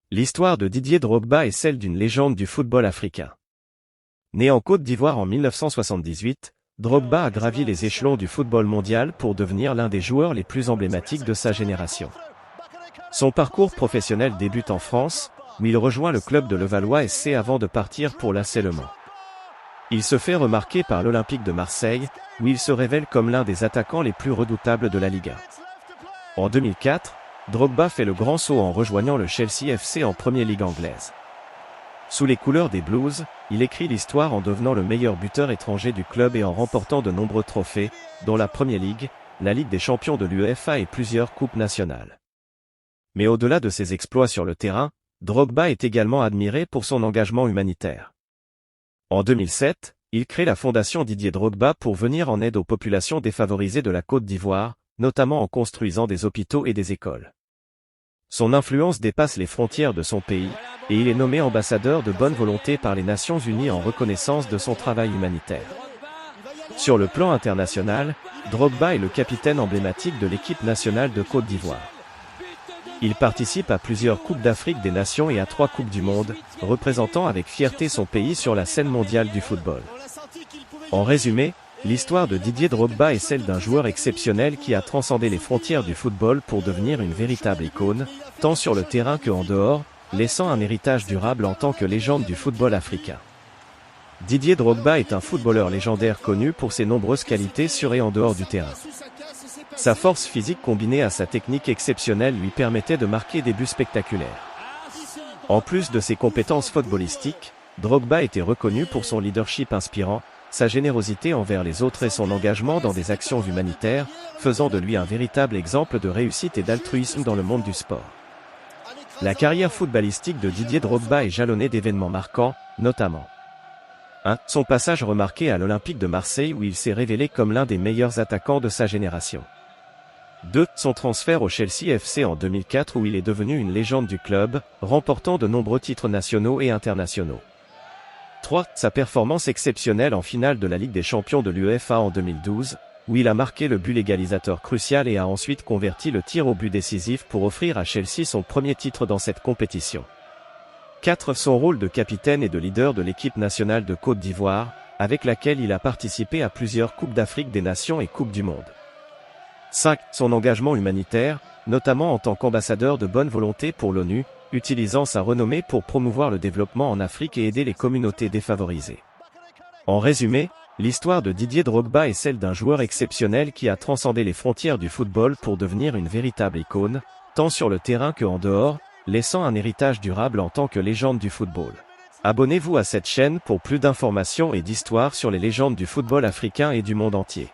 L'histoire de Didier Drogba est celle d'une légende du football africain. Né en Côte d'Ivoire en 1978, Drogba a gravi les échelons du football mondial pour devenir l'un des joueurs les plus emblématiques de sa génération. Son parcours professionnel débute en France, où il rejoint le club de Levallois SC avant de partir pour l'AS Le Mans. Il se fait remarquer par l'Olympique de Marseille, où il se révèle comme l'un des attaquants les plus redoutables de la Liga. En 2004, Drogba fait le grand saut en rejoignant le Chelsea FC en Premier League anglaise. Sous les couleurs des Blues, il écrit l'histoire en devenant le meilleur buteur étranger du club et en remportant de nombreux trophées, dont la Premier League, la Ligue des champions de l'UEFA et plusieurs coupes nationales. Mais au-delà de ses exploits sur le terrain, Drogba est également admiré pour son engagement humanitaire. En 2007, il crée la fondation Didier Drogba pour venir en aide aux populations défavorisées de la Côte d'Ivoire, notamment en construisant des hôpitaux et des écoles. Son influence dépasse les frontières de son pays, et il est nommé ambassadeur de bonne volonté par les Nations Unies en reconnaissance de son travail humanitaire. Sur le plan international, Drogba est le capitaine emblématique de l'équipe nationale de Côte d'Ivoire. Il participe à plusieurs Coupes d'Afrique des Nations et à 3 Coupes du Monde, représentant avec fierté son pays sur la scène mondiale du football. En résumé, l'histoire de Didier Drogba est celle d'un joueur exceptionnel qui a transcendé les frontières du football pour devenir une véritable icône, tant sur le terrain que en dehors, laissant un héritage durable en tant que légende du football africain. Didier Drogba est un footballeur légendaire connu pour ses nombreuses qualités sur et en dehors du terrain. Sa force physique combinée à sa technique exceptionnelle lui permettait de marquer des buts spectaculaires. En plus de ses compétences footballistiques, Drogba était reconnu pour son leadership inspirant, sa générosité envers les autres et son engagement dans des actions humanitaires, faisant de lui un véritable exemple de réussite et d'altruisme dans le monde du sport. La carrière footballistique de Didier Drogba est jalonnée d'événements marquants, notamment 1. Son passage remarqué à l'Olympique de Marseille où il s'est révélé comme l'un des meilleurs attaquants de sa génération. 2. Son transfert au Chelsea FC en 2004 où il est devenu une légende du club, remportant de nombreux titres nationaux et internationaux. 3. Sa performance exceptionnelle en finale de la Ligue des champions de l'UEFA en 2012, où il a marqué le but légalisateur crucial et a ensuite converti le tir au but décisif pour offrir à Chelsea son premier titre dans cette compétition. 4. Son rôle de capitaine et de leader de l'équipe nationale de Côte d'Ivoire, avec laquelle il a participé à plusieurs Coupes d'Afrique des Nations et Coupes du Monde. 5. Son engagement humanitaire, notamment en tant qu'ambassadeur de bonne volonté pour l'ONU, utilisant sa renommée pour promouvoir le développement en Afrique et aider les communautés défavorisées. En résumé, l'histoire de Didier Drogba est celle d'un joueur exceptionnel qui a transcendé les frontières du football pour devenir une véritable icône, tant sur le terrain que en dehors, laissant un héritage durable en tant que légende du football. Abonnez-vous à cette chaîne pour plus d'informations et d'histoires sur les légendes du football africain et du monde entier.